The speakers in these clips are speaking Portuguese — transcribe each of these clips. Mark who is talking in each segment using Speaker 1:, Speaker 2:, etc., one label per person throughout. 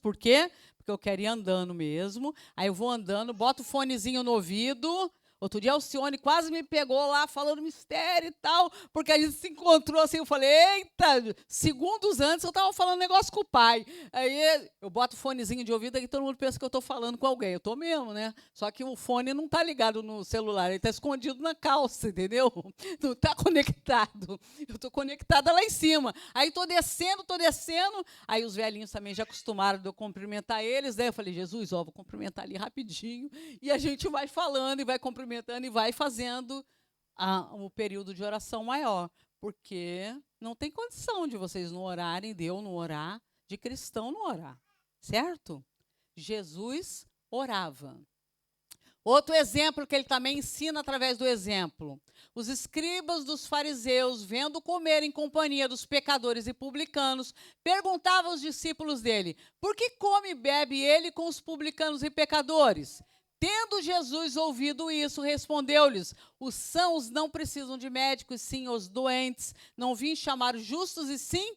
Speaker 1: Por quê? Porque eu quero ir andando mesmo. Aí eu vou andando, boto o fonezinho no ouvido. Outro dia a Alcione quase me pegou lá falando mistério e tal, porque a gente se encontrou assim, eu falei, eita, segundos antes eu estava falando negócio com o pai. Aí eu boto o fonezinho de ouvido e todo mundo pensa que eu estou falando com alguém. Eu estou mesmo, né? Só que o fone não está ligado no celular, ele está escondido na calça, entendeu? Não está conectado. Eu estou conectada lá em cima. Aí estou descendo, aí os velhinhos também já acostumaram de eu cumprimentar eles, né? Eu falei, Jesus, ó, vou cumprimentar ali rapidinho. E a gente vai falando e vai cumprimentando e vai fazendo o período de oração maior. Porque não tem condição de vocês não orarem, de eu não orar, de cristão não orar. Certo? Jesus orava. Outro exemplo que ele também ensina através do exemplo. Os escribas dos fariseus, vendo comer em companhia dos pecadores e publicanos, perguntavam aos discípulos dele: por que come e bebe ele com os publicanos e pecadores? Tendo Jesus ouvido isso, respondeu-lhes: os sãos não precisam de médicos, sim os doentes. Não vim chamar os justos, e sim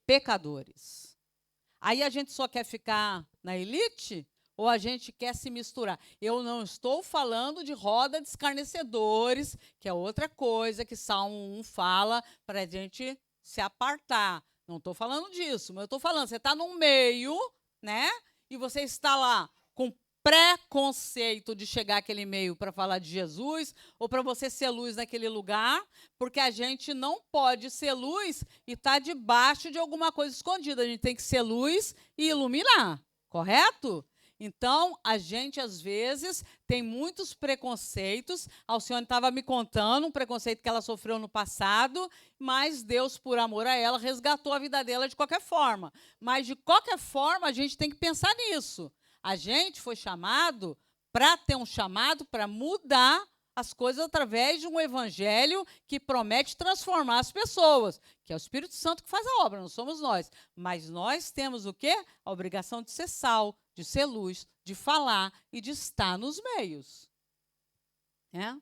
Speaker 1: pecadores. Aí a gente só quer ficar na elite? Ou a gente quer se misturar? Eu não estou falando de roda de escarnecedores, que é outra coisa que Salmo 1 fala para a gente se apartar. Não estou falando disso, mas eu estou falando, você está no meio, né? E você está lá com preconceito de chegar àquele meio para falar de Jesus, ou para você ser luz naquele lugar, porque a gente não pode ser luz e estar debaixo de alguma coisa escondida. A gente tem que ser luz e iluminar, correto? Então, a gente, às vezes, tem muitos preconceitos. A Alcione estava me contando um preconceito que ela sofreu no passado, mas Deus, por amor a ela, resgatou a vida dela de qualquer forma. Mas, de qualquer forma, a gente tem que pensar nisso. A gente foi chamado para ter um chamado para mudar as coisas através de um evangelho que promete transformar as pessoas, que é o Espírito Santo que faz a obra, não somos nós. Mas nós temos o quê? A obrigação de ser sal, de ser luz, de falar e de estar nos meios. É?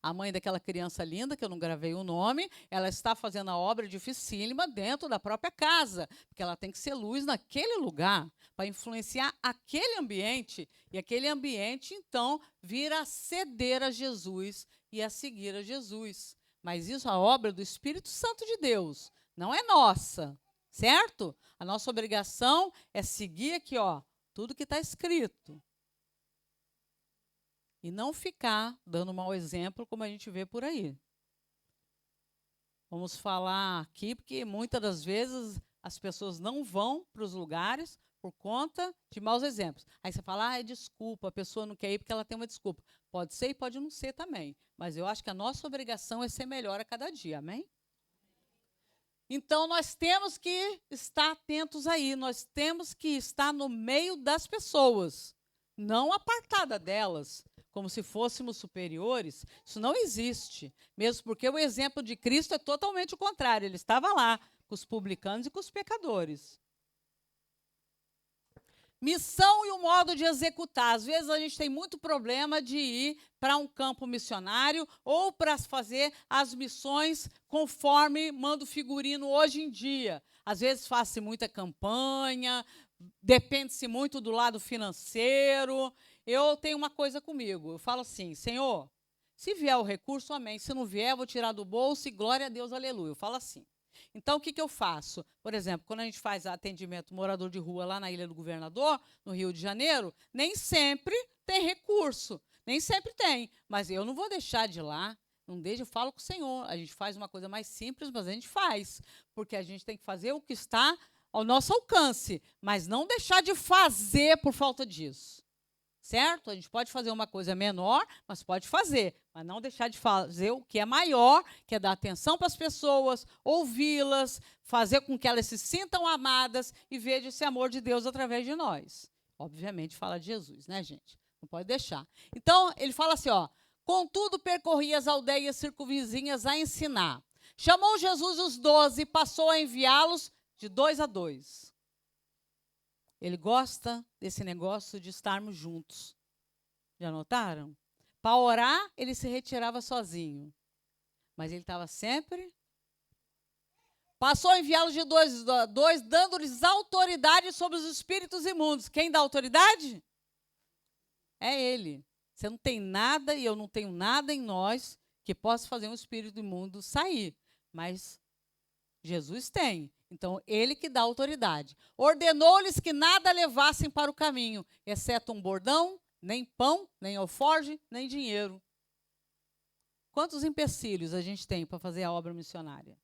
Speaker 1: A mãe daquela criança linda, que eu não gravei o nome, ela está fazendo a obra dificílima dentro da própria casa, porque ela tem que ser luz naquele lugar, para influenciar aquele ambiente, e aquele ambiente, então, vir a ceder a Jesus e a seguir a Jesus. Mas isso é a obra do Espírito Santo de Deus, não é nossa, certo? A nossa obrigação é seguir aqui, ó, tudo que está escrito. E não ficar dando mau exemplo, como a gente vê por aí. Vamos falar aqui, porque muitas das vezes as pessoas não vão para os lugares por conta de maus exemplos. Aí você fala, é desculpa, a pessoa não quer ir porque ela tem uma desculpa. Pode ser e pode não ser também. Mas eu acho que a nossa obrigação é ser melhor a cada dia, amém? Então, nós temos que estar atentos aí, nós temos que estar no meio das pessoas, não apartada delas, como se fôssemos superiores. Isso não existe, mesmo porque o exemplo de Cristo é totalmente o contrário. Ele estava lá com os publicanos e com os pecadores. Missão e o modo de executar. Às vezes a gente tem muito problema de ir para um campo missionário ou para fazer as missões conforme manda o figurino hoje em dia. Às vezes faz-se muita campanha, depende-se muito do lado financeiro. Eu tenho uma coisa comigo, eu falo assim, Senhor, se vier o recurso, amém. Se não vier, eu vou tirar do bolso e glória a Deus, aleluia. Eu falo assim. Então, o que eu faço? Por exemplo, quando a gente faz atendimento morador de rua lá na Ilha do Governador, no Rio de Janeiro, nem sempre tem recurso, nem sempre tem, mas eu não vou deixar de ir lá, não deixo, eu falo com o Senhor, a gente faz uma coisa mais simples, mas a gente faz, porque a gente tem que fazer o que está ao nosso alcance, mas não deixar de fazer por falta disso. Certo? A gente pode fazer uma coisa menor, mas pode fazer. Mas não deixar de fazer o que é maior, que é dar atenção para as pessoas, ouvi-las, fazer com que elas se sintam amadas e vejam esse amor de Deus através de nós. Obviamente fala de Jesus, né, gente? Não pode deixar. Então, ele fala assim, ó, contudo percorria as aldeias circunvizinhas a ensinar. Chamou Jesus os 12 e passou a enviá-los de 2 a 2. Ele gosta desse negócio de estarmos juntos. Já notaram? Para orar, ele se retirava sozinho. Mas ele estava sempre Passou a enviá-los de dois a dois, dando-lhes autoridade sobre os espíritos imundos. Quem dá autoridade? É Ele. Você não tem nada e eu não tenho nada em nós que possa fazer um espírito imundo sair. Mas Jesus tem. Então, Ele que dá autoridade. Ordenou-lhes que nada levassem para o caminho, exceto um bordão, nem pão, nem alforge, nem dinheiro. Quantos empecilhos a gente tem para fazer a obra missionária?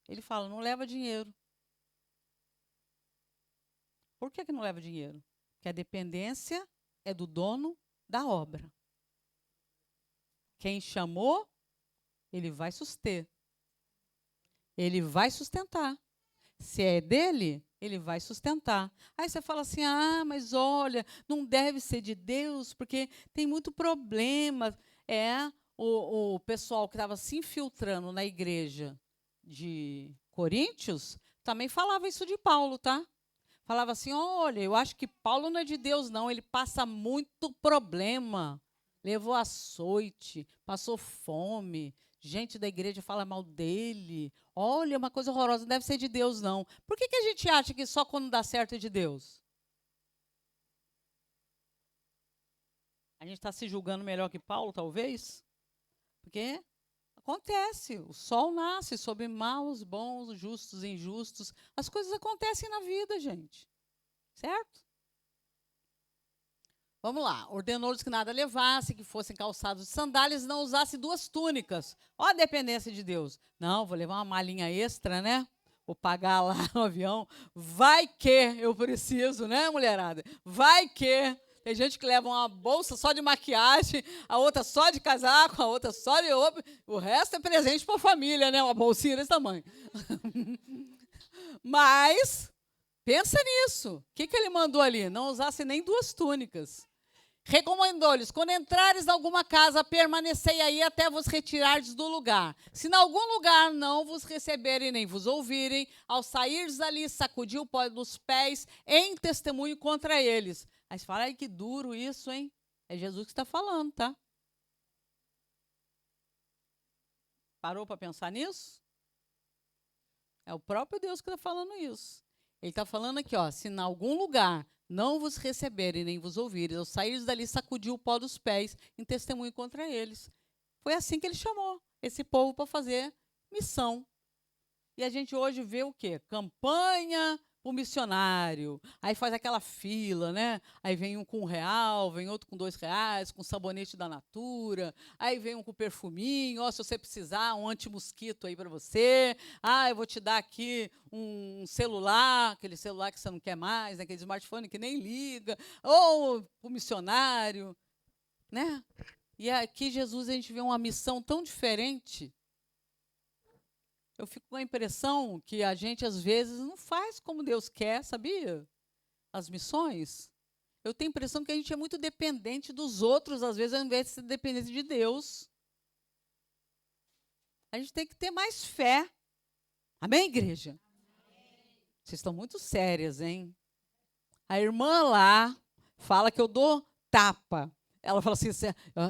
Speaker 1: Ele fala, não leva dinheiro. Por que não leva dinheiro? Porque a dependência é do dono da obra. Quem chamou, ele vai suster. Ele vai sustentar. Se é dele, ele vai sustentar. Aí você fala assim, mas olha, não deve ser de Deus, porque tem muito problema. O pessoal que estava se infiltrando na igreja de Coríntios, também falava isso de Paulo, tá? Falava assim, olha, eu acho que Paulo não é de Deus, não. Ele passa muito problema. Levou açoite, passou fome. Gente da igreja fala mal dele. Olha, uma coisa horrorosa, não deve ser de Deus, não. Por que a gente acha que só quando dá certo é de Deus? A gente está se julgando melhor que Paulo, talvez? Porque acontece. O sol nasce sobre maus, bons, justos e injustos. As coisas acontecem na vida, gente. Certo? Vamos lá. Ordenou-lhes que nada levasse, que fossem calçados de sandálias e não usasse 2 túnicas. Olha a dependência de Deus. Não, vou levar uma malinha extra, né? Vou pagar lá no avião. Vai que eu preciso, né, mulherada? Vai que. Tem gente que leva uma bolsa só de maquiagem, a outra só de casaco, a outra só de roupa. O resto é presente para a família, né? Uma bolsinha desse tamanho. Mas, pensa nisso. O que ele mandou ali? Não usasse nem 2 túnicas. Recomendou-lhes, quando entrares em alguma casa, permanecei aí até vos retirardes do lugar. Se em algum lugar não vos receberem nem vos ouvirem, ao sairdes dali, sacudi o pó dos pés em testemunho contra eles. Aí você fala, ai, que duro isso, hein? É Jesus que está falando, tá? Parou para pensar nisso? É o próprio Deus que está falando isso. Ele está falando aqui, ó, se em algum lugar não vos receberem nem vos ouvirem, ao sairdes dali, sacudiu o pó dos pés em testemunho contra eles. Foi assim que ele chamou esse povo para fazer missão. E a gente hoje vê o quê? Campanha o missionário. Aí faz aquela fila, né? Aí vem um com R$1, vem outro com R$2, com sabonete da Natura. Aí vem um com perfuminho. Ó, se você precisar, um anti-mosquito aí para você. Eu vou te dar aqui um celular, aquele celular que você não quer mais, né? Aquele smartphone que nem liga. Ou o missionário, né? E aqui, Jesus, a gente vê uma missão tão diferente. Eu fico com a impressão que a gente, às vezes, não faz como Deus quer, sabia? As missões. Eu tenho a impressão que a gente é muito dependente dos outros, às vezes, ao invés de ser dependente de Deus. A gente tem que ter mais fé. Amém, igreja? Amém. Vocês estão muito sérias, hein? A irmã lá fala que eu dou tapa. Ela fala assim,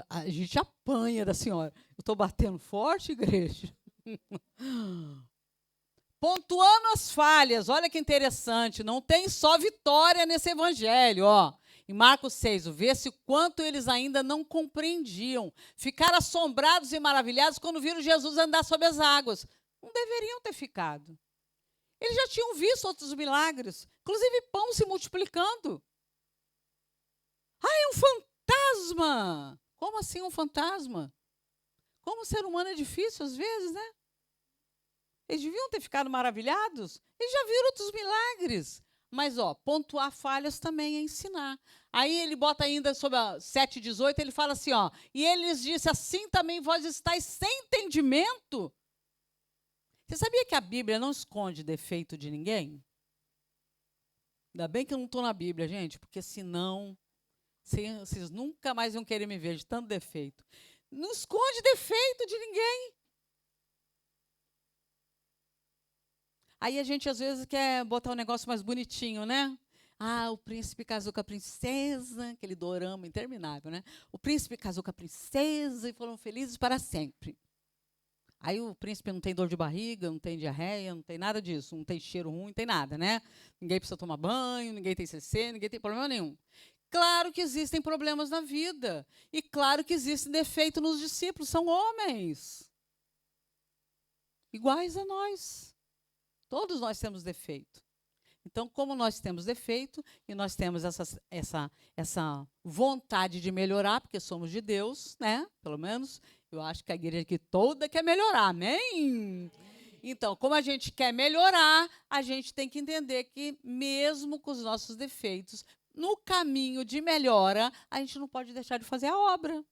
Speaker 1: a gente apanha da senhora. Eu estou batendo forte, igreja? Pontuando as falhas, olha que interessante, não tem só vitória nesse evangelho, ó. Em Marcos 6, vê-se o quanto eles ainda não compreendiam. Ficaram assombrados e maravilhados quando viram Jesus andar sobre as águas. Não deveriam ter ficado. Eles já tinham visto outros milagres, inclusive pão se multiplicando. É um fantasma! Como assim um fantasma? Como o ser humano é difícil às vezes, né? Eles deviam ter ficado maravilhados. Eles já viram outros milagres. Mas, pontuar falhas também é ensinar. Aí ele bota ainda sobre a 7,18, ele fala assim, e ele lhes disse, assim também vós estáis sem entendimento. Você sabia que a Bíblia não esconde defeito de ninguém? Ainda bem que eu não estou na Bíblia, gente, porque senão vocês nunca mais vão querer me ver de tanto defeito. Não esconde defeito de ninguém. Aí a gente, às vezes, quer botar um negócio mais bonitinho, né? O príncipe casou com a princesa, aquele dorama interminável, né? O príncipe casou com a princesa e foram felizes para sempre. Aí o príncipe não tem dor de barriga, não tem diarreia, não tem nada disso, não tem cheiro ruim, não tem nada, né? Ninguém precisa tomar banho, ninguém tem CC, ninguém tem problema nenhum. Claro que existem problemas na vida. E claro que existe defeito nos discípulos, são homens. Iguais a nós. Todos nós temos defeito. Então, como nós temos defeito e nós temos essa vontade de melhorar, porque somos de Deus, né? Pelo menos, eu acho que a igreja aqui toda quer melhorar, amém? Então, como a gente quer melhorar, a gente tem que entender que, mesmo com os nossos defeitos, no caminho de melhora, a gente não pode deixar de fazer a obra.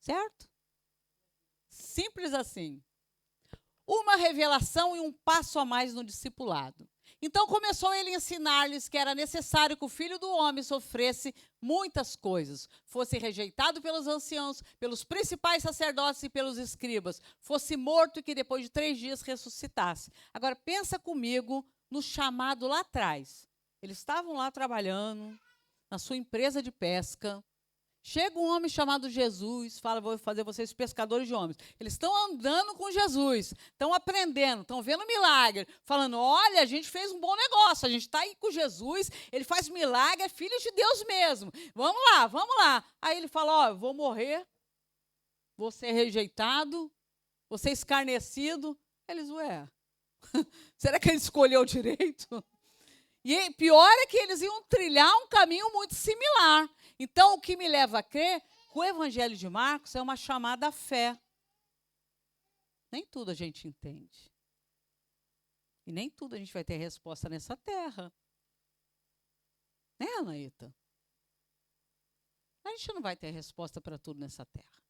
Speaker 1: Certo? Simples assim. Uma revelação e um passo a mais no discipulado. Então começou ele a ensinar-lhes que era necessário que o Filho do Homem sofresse muitas coisas, fosse rejeitado pelos anciãos, pelos principais sacerdotes e pelos escribas, fosse morto e que depois de 3 dias ressuscitasse. Agora pensa comigo no chamado lá atrás. Eles estavam lá trabalhando na sua empresa de pesca. Chega um homem chamado Jesus, fala, vou fazer vocês pescadores de homens. Eles estão andando com Jesus, estão aprendendo, estão vendo milagre, falando, olha, a gente fez um bom negócio, a gente está aí com Jesus, ele faz milagre, é filho de Deus mesmo. Vamos lá, vamos lá. Aí ele fala, ó, eu vou morrer, vou ser rejeitado, vou ser escarnecido. Eles, ué, será que ele escolheu direito? E pior é que eles iam trilhar um caminho muito similar. Então, o que me leva a crer que o Evangelho de Marcos é uma chamada à fé. Nem tudo a gente entende. E nem tudo a gente vai ter resposta nessa terra. Né, Anaíta? A gente não vai ter resposta para tudo nessa terra.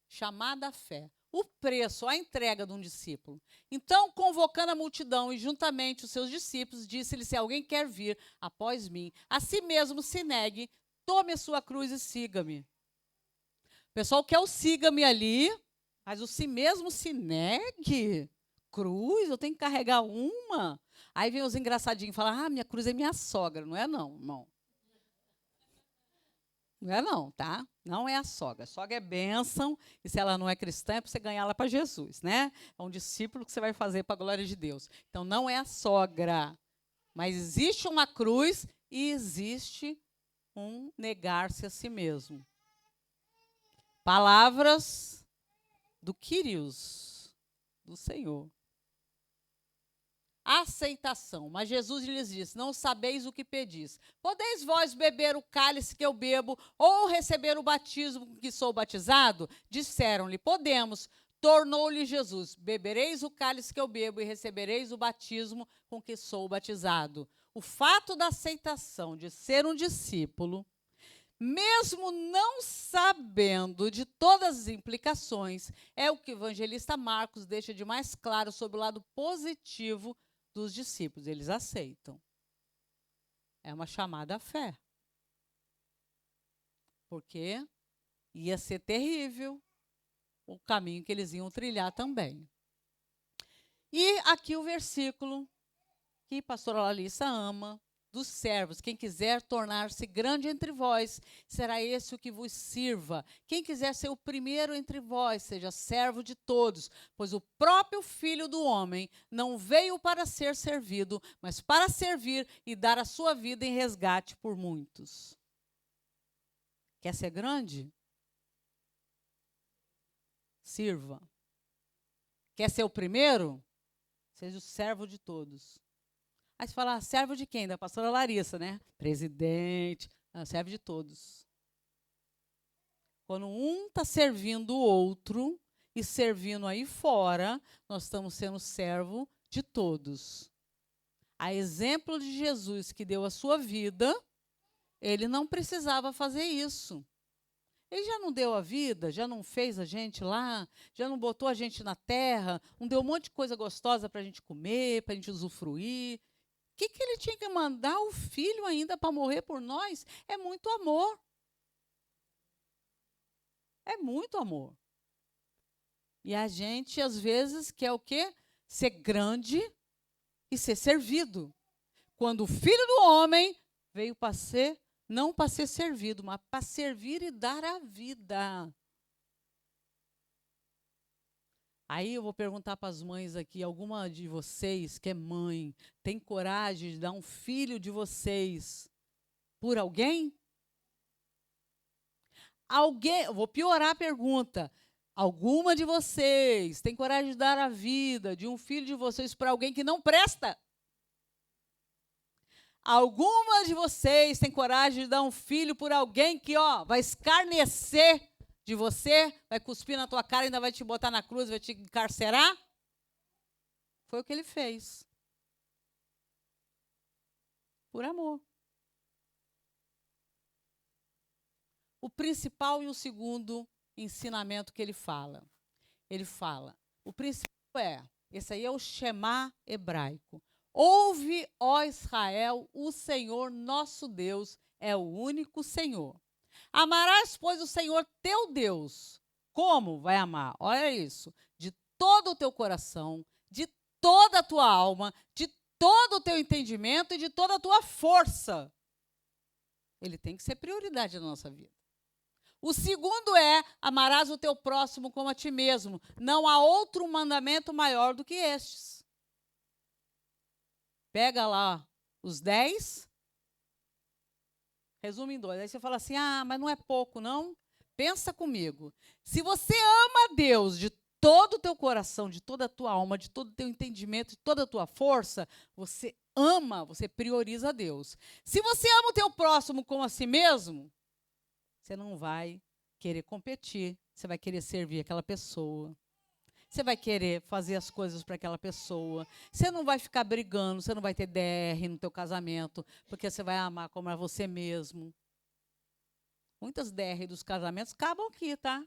Speaker 1: Chamada à fé. O preço, a entrega de um discípulo. Então, convocando a multidão e juntamente os seus discípulos, disse-lhe, se alguém quer vir após mim, a si mesmo se negue, tome a sua cruz e siga-me. O pessoal quer o siga-me ali, mas o si mesmo se negue. Cruz, eu tenho que carregar uma. Aí vem os engraçadinhos e falam, minha cruz é minha sogra. Não é não, irmão. Não é não, tá? Não é a sogra. A sogra é bênção, e se ela não é cristã, é para você ganhar ela para Jesus, né? É um discípulo que você vai fazer para a glória de Deus. Então, não é a sogra. Mas existe uma cruz e existe um negar-se a si mesmo. Palavras do Kyrios, do Senhor. Aceitação. Mas Jesus lhes disse, não sabeis o que pedis. Podeis vós beber o cálice que eu bebo, ou receber o batismo com que sou batizado? Disseram-lhe, podemos. Tornou-lhe Jesus, bebereis o cálice que eu bebo e recebereis o batismo com que sou batizado. O fato da aceitação de ser um discípulo, mesmo não sabendo de todas as implicações, é o que o evangelista Marcos deixa de mais claro sobre o lado positivo dos discípulos. Eles aceitam. É uma chamada à fé. Porque ia ser terrível o caminho que eles iam trilhar também. E aqui o versículo que a pastora Larissa ama, dos servos. Quem quiser tornar-se grande entre vós, será esse o que vos sirva. Quem quiser ser o primeiro entre vós, seja servo de todos. Pois o próprio Filho do Homem não veio para ser servido, mas para servir e dar a sua vida em resgate por muitos. Quer ser grande? Sirva. Quer ser o primeiro? Seja o servo de todos. Aí você fala, servo de quem? Da pastora Larissa, né? Presidente, serve de todos. Quando um está servindo o outro e servindo aí fora, nós estamos sendo servo de todos. A exemplo de Jesus, que deu a sua vida, ele não precisava fazer isso. Ele já não deu a vida, já não fez a gente lá, já não botou a gente na terra, não deu um monte de coisa gostosa para a gente comer, para a gente usufruir. O que ele tinha que mandar o filho ainda para morrer por nós? É muito amor. É muito amor. E a gente, às vezes, quer o quê? Ser grande e ser servido. Quando o Filho do Homem veio para ser, não para ser servido, mas para servir e dar a vida. Aí eu vou perguntar para as mães aqui, alguma de vocês que é mãe, tem coragem de dar um filho de vocês por alguém? Alguém, eu vou piorar a pergunta. Alguma de vocês tem coragem de dar a vida de um filho de vocês para alguém que não presta? Alguma de vocês tem coragem de dar um filho por alguém que, vai escarnecer de você, vai cuspir na tua cara, ainda vai te botar na cruz, vai te encarcerar? Foi o que ele fez. Por amor. O principal e o segundo ensinamento que ele fala. Ele fala, o princípio esse aí é o Shema hebraico. Ouve, ó Israel, o Senhor nosso Deus é o único Senhor. Amarás, pois, o Senhor teu Deus. Como vai amar? Olha isso. De todo o teu coração, de toda a tua alma, de todo o teu entendimento e de toda a tua força. Ele tem que ser prioridade na nossa vida. O segundo amarás o teu próximo como a ti mesmo. Não há outro mandamento maior do que estes. Pega lá os 10, resume em 2. Aí você fala assim, mas não é pouco, não? Pensa comigo. Se você ama Deus de todo o teu coração, de toda a tua alma, de todo o teu entendimento, de toda a tua força, você ama, você prioriza Deus. Se você ama o teu próximo como a si mesmo, você não vai querer competir, você vai querer servir aquela pessoa. Você vai querer fazer as coisas para aquela pessoa. Você não vai ficar brigando, você não vai ter DR no teu casamento, porque você vai amar como é você mesmo. Muitas DR dos casamentos acabam aqui, tá?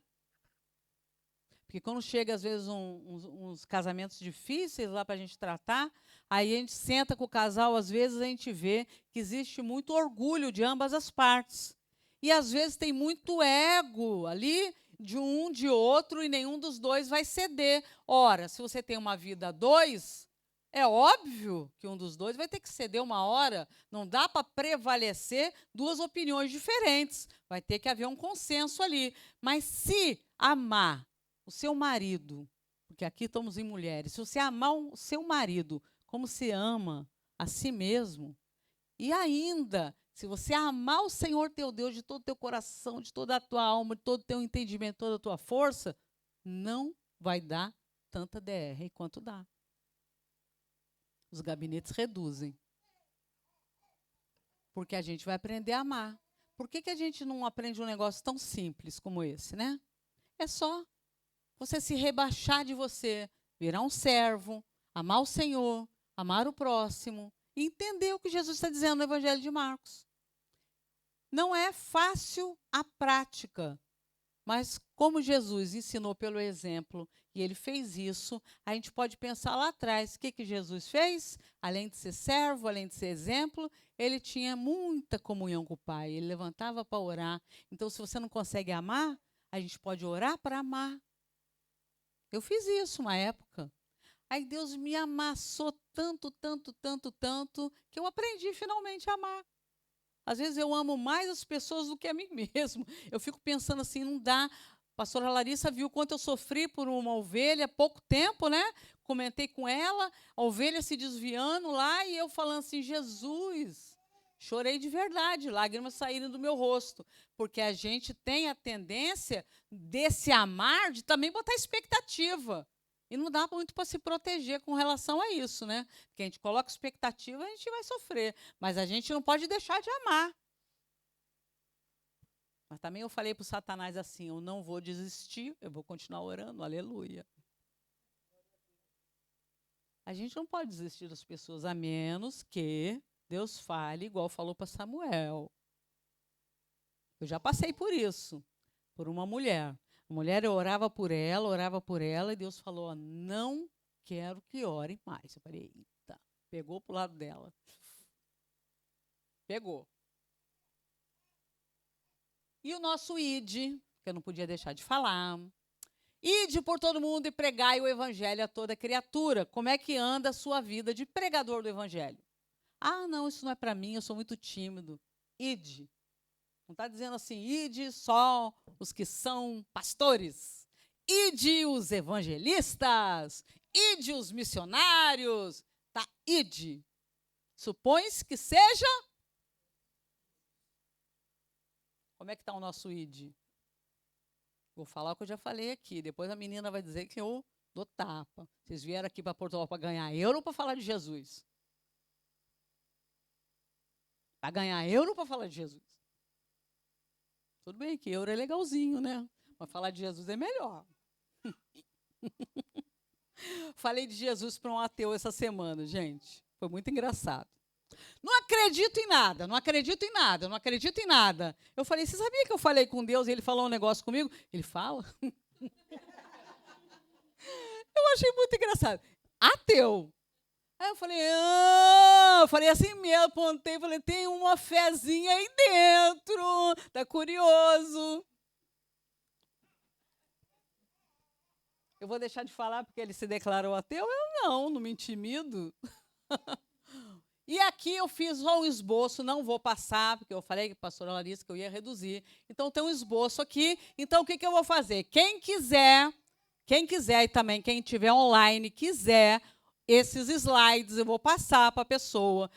Speaker 1: Porque quando chega, às vezes, uns casamentos difíceis lá para a gente tratar, aí a gente senta com o casal, às vezes a gente vê que existe muito orgulho de ambas as partes. E, às vezes, tem muito ego ali, de um, de outro, e nenhum dos dois vai ceder. Ora, se você tem uma vida a dois, é óbvio que um dos dois vai ter que ceder uma hora. Não dá para prevalecer duas opiniões diferentes. Vai ter que haver um consenso ali. Mas se amar o seu marido, porque aqui estamos em mulheres, se você amar o seu marido como se ama a si mesmo, e ainda, se você amar o Senhor teu Deus de todo o teu coração, de toda a tua alma, de todo o teu entendimento, toda a tua força, não vai dar tanta DR quanto dá. Os gabinetes reduzem. Porque a gente vai aprender a amar. Por que a gente não aprende um negócio tão simples como esse, né? É só você se rebaixar de você, virar um servo, amar o Senhor, amar o próximo, e entender o que Jesus está dizendo no Evangelho de Marcos. Não é fácil a prática, mas como Jesus ensinou pelo exemplo, e ele fez isso, a gente pode pensar lá atrás, o que Jesus fez? Além de ser servo, além de ser exemplo, ele tinha muita comunhão com o Pai, ele levantava para orar. Então, se você não consegue amar, a gente pode orar para amar. Eu fiz isso uma época. Aí Deus me amassou tanto, tanto, tanto, tanto, que eu aprendi finalmente a amar. Às vezes eu amo mais as pessoas do que a mim mesmo. Eu fico pensando assim, não dá. A pastora Larissa viu quanto eu sofri por uma ovelha há pouco tempo, né? Comentei com ela, a ovelha se desviando lá e eu falando assim, Jesus, chorei de verdade, lágrimas saíram do meu rosto. Porque a gente tem a tendência desse amar de também botar expectativa. E não dá muito para se proteger com relação a isso, né? Porque a gente coloca expectativa, a gente vai sofrer. Mas a gente não pode deixar de amar. Mas também eu falei para o Satanás assim, eu não vou desistir, eu vou continuar orando, aleluia. A gente não pode desistir das pessoas, a menos que Deus fale, igual falou para Samuel. Eu já passei por isso, por uma mulher. A mulher, eu orava por ela, e Deus falou, não quero que ore mais. Eu falei, eita, pegou para o lado dela. Pegou. E o nosso ide, que eu não podia deixar de falar. Ide por todo mundo e pregai o evangelho a toda criatura. Como é que anda a sua vida de pregador do evangelho? Não, isso não é para mim, eu sou muito tímido. Ide. Não está dizendo assim, ide só os que são pastores. ide os evangelistas, ide os missionários, tá? Ide. Supõe-se que seja. Como é que está o nosso ide? Vou falar o que eu já falei aqui. Depois a menina vai dizer que eu dou tapa. Vocês vieram aqui para Portugal para ganhar euro ou para falar de Jesus? Para ganhar euro ou para falar de Jesus? Tudo bem que euro é legalzinho, né? Mas falar de Jesus é melhor. Falei de Jesus para um ateu essa semana, gente. Foi muito engraçado. Não acredito em nada, não acredito em nada, não acredito em nada. Eu falei, você sabia que eu falei com Deus e ele falou um negócio comigo? Ele fala? Eu achei muito engraçado. Ateu. Aí eu falei assim mesmo, apontei, falei, tem uma fezinha aí dentro, tá curioso. Eu vou deixar de falar porque ele se declarou ateu? Eu não me intimido. E aqui eu fiz só um esboço, não vou passar, porque eu falei com a pastora Larissa que eu ia reduzir. Então tem um esboço aqui. Então o que eu vou fazer? Quem quiser e também quem estiver online quiser, esses slides eu vou passar para a pessoa.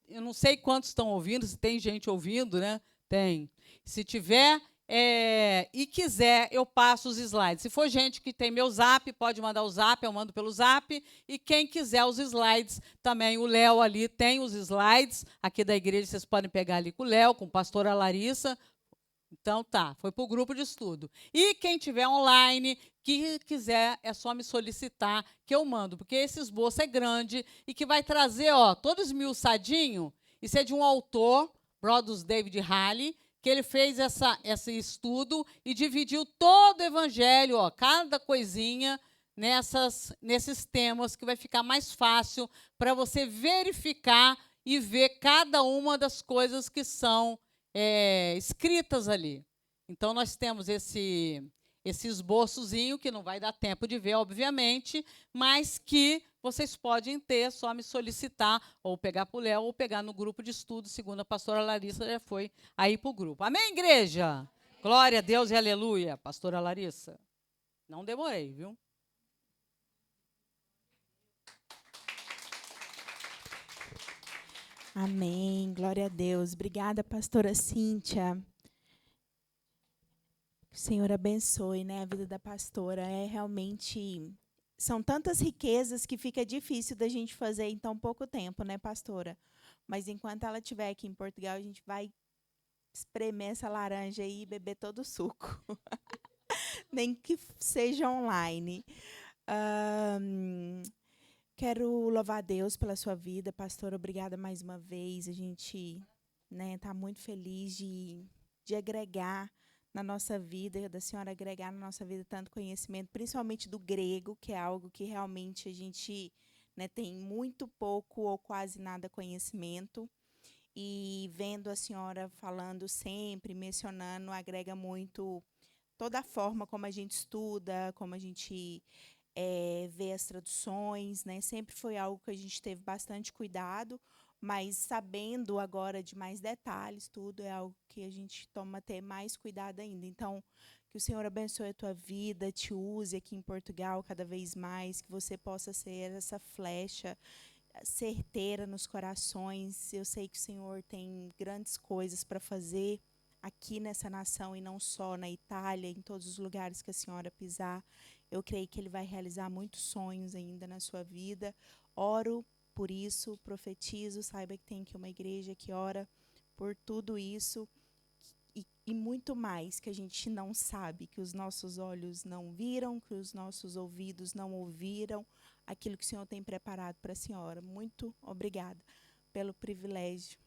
Speaker 1: Eu não sei quantos estão ouvindo, se tem gente ouvindo, né? Tem. Se tiver e quiser, eu passo os slides. Se for gente que tem meu zap, pode mandar o zap, eu mando pelo zap. E quem quiser os slides, também o Léo ali tem os slides. Aqui da igreja, vocês podem pegar ali com o Léo, com a pastora Larissa. Então, tá, foi para o grupo de estudo. E quem tiver online, que quiser, é só me solicitar que eu mando, porque esse esboço é grande e que vai trazer, todo esmiuçadinho. Isso é de um autor, Brodus David Halley, que ele fez esse estudo e dividiu todo o evangelho, cada coisinha, nesses temas, que vai ficar mais fácil para você verificar e ver cada uma das coisas que são escritas ali. Então, nós temos esse esboçozinho, que não vai dar tempo de ver, obviamente, mas que vocês podem ter, só me solicitar, ou pegar para o Léo, ou pegar no grupo de estudo, segundo a pastora Larissa, já foi aí para o grupo. Amém, igreja? Glória a Deus e aleluia. Pastora Larissa, não demorei, viu?
Speaker 2: Amém, glória a Deus. Obrigada, pastora Cíntia. Que o Senhor abençoe, a vida da pastora. Realmente, são tantas riquezas que fica difícil da gente fazer em tão pouco tempo, pastora? Mas enquanto ela estiver aqui em Portugal, a gente vai espremer essa laranja aí e beber todo o suco. Nem que seja online. Quero louvar a Deus pela sua vida, pastora. Obrigada mais uma vez. A gente tá muito feliz de agregar na nossa vida, da senhora agregar na nossa vida tanto conhecimento, principalmente do grego, que é algo que realmente a gente tem muito pouco ou quase nada conhecimento. E vendo a senhora falando sempre, mencionando, agrega muito toda a forma como a gente estuda, como a gente vê as traduções, Sempre foi algo que a gente teve bastante cuidado, mas sabendo agora de mais detalhes, tudo é algo que a gente toma até mais cuidado ainda. Então, que o Senhor abençoe a tua vida, te use aqui em Portugal cada vez mais, que você possa ser essa flecha certeira nos corações. Eu sei que o Senhor tem grandes coisas para fazer aqui nessa nação e não só na Itália, em todos os lugares que a senhora pisar. Eu creio que Ele vai realizar muitos sonhos ainda na sua vida. Oro por isso, profetizo, saiba que tem aqui uma igreja que ora por tudo isso e muito mais que a gente não sabe, que os nossos olhos não viram, que os nossos ouvidos não ouviram, aquilo que o Senhor tem preparado para a senhora. Muito obrigada pelo privilégio.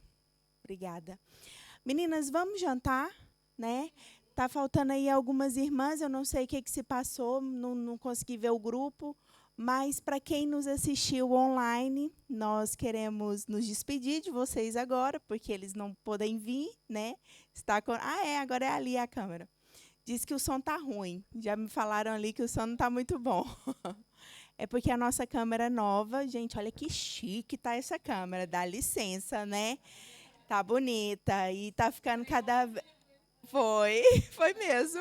Speaker 2: Obrigada. Meninas, vamos jantar, Tá faltando aí algumas irmãs, eu não sei o que se passou, não consegui ver o grupo, mas para quem nos assistiu online, nós queremos nos despedir de vocês agora, porque eles não podem vir, Está com... agora é ali a câmera. Diz que o som tá ruim, já me falaram ali que o som não tá muito bom. É porque a nossa câmera é nova, gente, olha que chique tá essa câmera, dá licença, Tá bonita e tá ficando cada vez... Foi mesmo.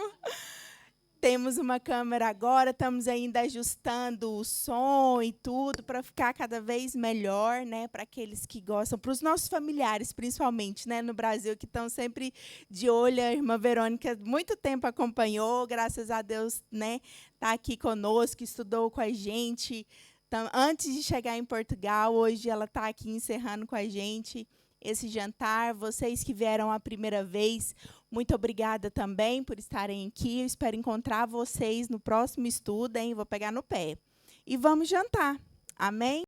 Speaker 2: Temos uma câmera agora, estamos ainda ajustando o som e tudo para ficar cada vez melhor, né? Para aqueles que gostam, para os nossos familiares, principalmente, né? No Brasil, que estão sempre de olho. A irmã Verônica, muito tempo acompanhou, graças a Deus, né? Está aqui conosco, estudou com a gente. Então, antes de chegar em Portugal, hoje ela está aqui encerrando com a gente esse jantar. Vocês que vieram a primeira vez, muito obrigada também por estarem aqui. Eu espero encontrar vocês no próximo estudo, hein? Vou pegar no pé. E vamos jantar. Amém?